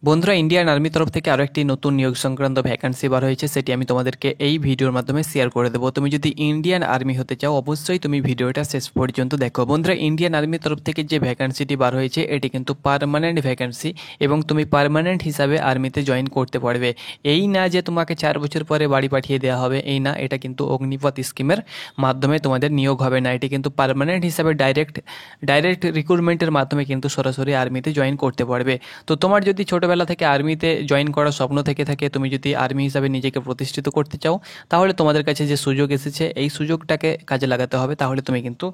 বন্ধুরা, Indian army তরফ থেকে আরও একটি নতুন নিয়োগ সংক্রান্ত ভ্যাকান্সি বার হয়েছে, সেটি আমি তোমাদেরকে এই ভিডিওর মাধ্যমে শেয়ার করে দেবো। তুমি যদি ইন্ডিয়ান আর্মি হতে চাও অবশ্যই তুমি ভিডিওটা শেষ পর্যন্ত দেখো। বন্ধুরা, ইন্ডিয়ান আর্মি তরফ থেকে যে ভ্যাকান্সিটি বার হয়েছে এটি কিন্তু পার্মানেন্ট ভ্যাকান্সি এবং তুমি পার্মানেন্ট হিসাবে আর্মিতে জয়েন করতে পারবে। এই না যে তোমাকে 4 বছর পরে বাড়ি পাঠিয়ে দেওয়া হবে, এই না, এটা কিন্তু অগ্নিপথ স্কিমের মাধ্যমে তোমাদের নিয়োগ হবে না। এটি কিন্তু পার্মানেন্ট হিসাবে ডাইরেক্ট রিক্রুটমেন্টের মাধ্যমে কিন্তু সরাসরি আর্মিতে জয়েন করতে পারবে। তো তোমার যদি ছোটোবেলা থেকে আর্মিতে জয়েন করার স্বপ্ন থেকে থাকে, তুমি যদি আর্মি হিসাবে নিজেকে প্রতিষ্ঠিত করতে চাও, তাহলে তোমাদের কাছে যে সুযোগ এসেছে এই সুযোগটাকে কাজে লাগাতে হবে, তাহলে তুমি কিন্তু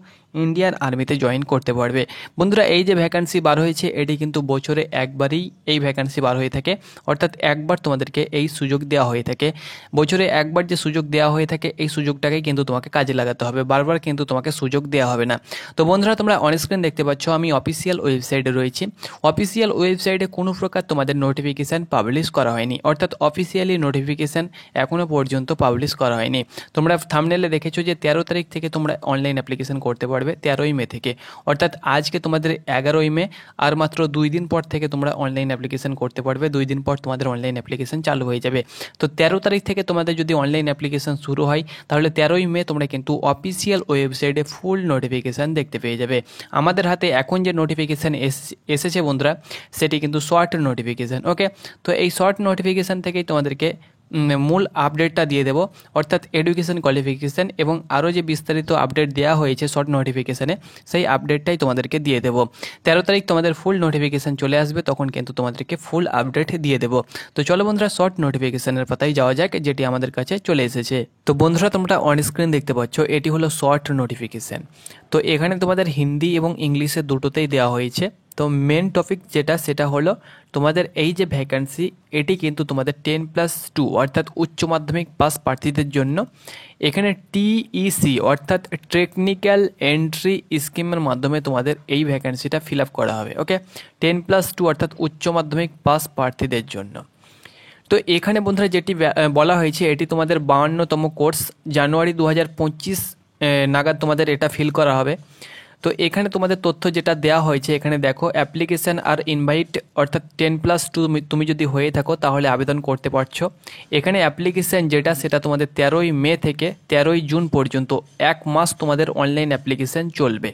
ইন্ডিয়ান আর্মিতে জয়েন করতে পারবে। বন্ধুরা, এই যে ভ্যাকান্সি বার হয়েছে এটি কিন্তু বছরে একবারই এই ভ্যাকান্সি বার হয়ে থাকে, অর্থাৎ একবার তোমাদেরকে এই সুযোগ দেওয়া হয়ে থাকে। বছরে একবার যে সুযোগ দেওয়া হয়ে থাকে এই সুযোগটাকে কিন্তু তোমাকে কাজে লাগাতে হবে, বারবার কিন্তু তোমাকে সুযোগ দেওয়া হবে না। তো বন্ধুরা, তোমরা অনস্ক্রিন দেখতে পাচ্ছ আমি অফিসিয়াল ওয়েবসাইটে রয়েছি। অফিসিয়াল ওয়েবসাইটে কোনো প্রকার তোমাদের নোটিফিকেশান পাবলিশ করা হয়নি, অর্থাৎ অফিসিয়ালি নোটিফিকেশান এখনও পর্যন্ত পাবলিশ করা হয়নি। তোমরা থাম্বনেলে দেখেছো যে 13 তারিখ থেকে তোমরা অনলাইন অ্যাপ্লিকেশন করতে পারবে, 13ই মে থেকে, অর্থাৎ আজকে তোমাদের 11ই মে, আর মাত্র 2 দিন পর থেকে তোমরা অনলাইন অ্যাপ্লিকেশন করতে পারবে। 2 দিন পর তোমাদের অনলাইন অ্যাপ্লিকেশন চালু হয়ে যাবে। তো 13 তারিখ থেকে তোমাদের যদি অনলাইন অ্যাপ্লিকেশন শুরু হয়, তাহলে 13ই মে তোমরা কিন্তু অফিসিয়াল ওয়েবসাইটে ফুল নোটিফিকেশান দেখতে পেয়ে যাবে। আমাদের হাতে এখন যে নোটিফিকেশান এসেছে বন্ধুরা, সেটি কিন্তু শর্ট নোটিফিকেশান। ওকে, তো এই শর্ট নোটিফিকেশান থেকেই তোমাদেরকে মূল আপডেটটা দিয়ে দেবো, অর্থাৎ এডুকেশন কোয়ালিফিকেশান এবং আরও যে বিস্তারিত আপডেট দেওয়া হয়েছে শর্ট নোটিফিকেশানে, সেই আপডেটটাই তোমাদেরকে দিয়ে দেবো। 13 তারিখ তোমাদের ফুল নোটিফিকেশান চলে আসবে, তখন কিন্তু তোমাদেরকে ফুল আপডেট দিয়ে দেবো। তো চলো বন্ধুরা, শর্ট নোটিফিকেশানের পাতায় যাওয়া যাক, যেটি আমাদের কাছে চলে এসেছে। তো বন্ধুরা, তোমরা অন স্ক্রিন দেখতে পাচ্ছ এটি হলো শর্ট নোটিফিকেশান। তো এখানে তোমাদের হিন্দি এবং ইংলিশে দুটোতেই দেওয়া হয়েছে। তো মেন টপিক যেটা, সেটা হলো তোমাদের এই যে ভ্যাকান্সি, এটি কিন্তু তোমাদের 10+2 অর্থাৎ উচ্চ মাধ্যমিক পাস প্রার্থীদের জন্য। এখানে TEC অর্থাৎ টেকনিক্যাল এন্ট্রি স্কিমের মাধ্যমে তোমাদের এই ভ্যাকান্সিটা ফিল আপ করা হবে। ওকে, 10+2 অর্থাৎ উচ্চ মাধ্যমিক পাস প্রার্থীদের জন্য। তো এখানে বন্ধুরা যেটি বলা হয়েছে, এটি তোমাদের 52তম কোর্স, জানুয়ারি 2025 নাগাদ তোমাদের এটা ফিল করা হবে। তো এখানে তোমাদের তথ্য যেটা দেওয়া হয়েছে, এখানে দেখো অ্যাপ্লিকেশান আর ইনভাইট, অর্থাৎ 10+2 তুমি যদি হয়ে থাকো তাহলে আবেদন করতে পারছো। এখানে অ্যাপ্লিকেশান যেটা, সেটা তোমাদের 13ই মে থেকে 13ই জুন পর্যন্ত 1 মাস তোমাদের অনলাইন অ্যাপ্লিকেশান চলবে।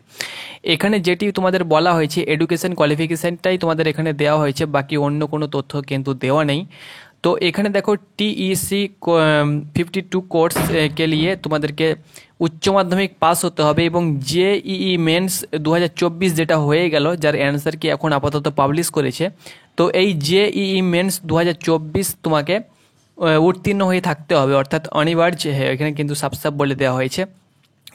এখানে যেটি তোমাদের বলা হয়েছে এডুকেশান কোয়ালিফিকেশানটাই তোমাদের এখানে দেওয়া হয়েছে, বাকি অন্য কোনো তথ্য কিন্তু দেওয়া নেই। তো এখানে দেখো TEC 52 কোর্স কে লিয়ে তোমাদেরকে উচ্চ মাধ্যমিক পাস হতে হবে এবং JEE মেন্স 2024 যেটা হয়ে গেল, যার অ্যান্সার কি এখন আপাতত পাবলিশ করেছে। তো এই JEE মেন্স 2024 তোমাকে উত্তীর্ণ হয়ে থাকতে হবে, অর্থাৎ অনিবার্য, এখানে কিন্তু সাফ বলে দেওয়া হয়েছে,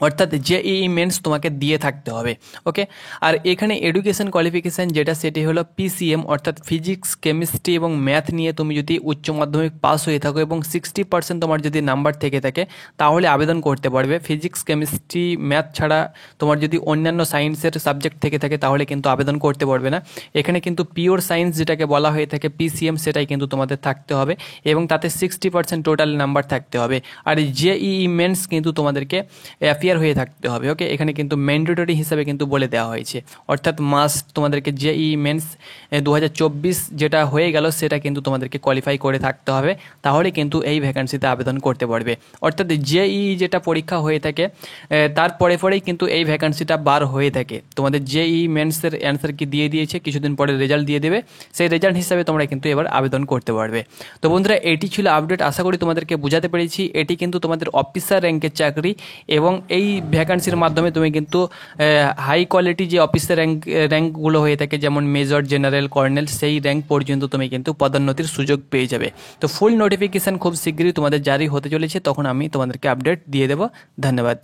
অর্থাৎ JEE মেন্স তোমাকে দিয়ে থাকতে হবে। ওকে, আর এখানে এডুকেশন কোয়ালিফিকেশান যেটা, সেটি হলো PCM অর্থাৎ ফিজিক্স, কেমিস্ট্রি এবং ম্যাথ নিয়ে তুমি যদি উচ্চ মাধ্যমিক পাস হয়ে থাকো এবং 60% তোমার যদি নাম্বার থেকে থাকে, তাহলে আবেদন করতে পারবে। ফিজিক্স, কেমিস্ট্রি, ম্যাথ ছাড়া তোমার যদি অন্যান্য সায়েন্সের সাবজেক্ট থেকে থাকে তাহলে কিন্তু আবেদন করতে পারবে না। এখানে কিন্তু পিওর সায়েন্স যেটাকে বলা হয়ে থাকে PCM, সেটাই কিন্তু তোমাদের থাকতে হবে এবং তাতে 60% টোটাল নাম্বার থাকতে হবে। আর JEE মেন্স কিন্তু তোমাদেরকে হয়ে থাকতে হবে। ওকে, এখানে কিন্তু ম্যান্ডেটরি হিসাবে কিন্তু বলে দেওয়া হয়েছে, অর্থাৎ মাস্ট তোমাদেরকে JEE মেন্স 2024 যেটা হয়ে গেল সেটা কিন্তু তোমাদেরকে কোয়ালিফাই করে থাকতে হবে, তাহলে কিন্তু এই ভ্যাকান্সিতে আবেদন করতে পারবে। অর্থাৎ JEE যেটা পরীক্ষা হয়ে থাকে পরেই কিন্তু এই ভ্যাকান্সিটা বার হয়ে থাকে। তোমাদের JEE মেন্সের অ্যান্সার কি দিয়ে দিয়েছে, কিছুদিন পরে রেজাল্ট দিয়ে দেবে, সেই রেজাল্ট হিসাবে তোমরা কিন্তু এবার আবেদন করতে পারবে। তো বন্ধুরা, এটি ছিল আপডেট, আশা করি তোমাদেরকে বোঝাতে পেরেছি। এটি কিন্তু তোমাদের অফিসার র্যাঙ্কের চাকরি এবং এই ভ্যাকান্সির মাধ্যমে তুমি কিন্তু হাই কোয়ালিটি যে অফিসার র্যাঙ্কগুলো হয়ে থাকে, যেমন মেজর, জেনারেল, কর্নেল, সেই র্যাঙ্ক পর্যন্ত তুমি কিন্তু পদোন্নতির সুযোগ পেয়ে যাবে। তো ফুল নোটিফিকেশান খুব শীঘ্রই তোমাদের জারি হতে চলেছে, তখন আমি তোমাদেরকে আপডেট দিয়ে দেবো। ধন্যবাদ।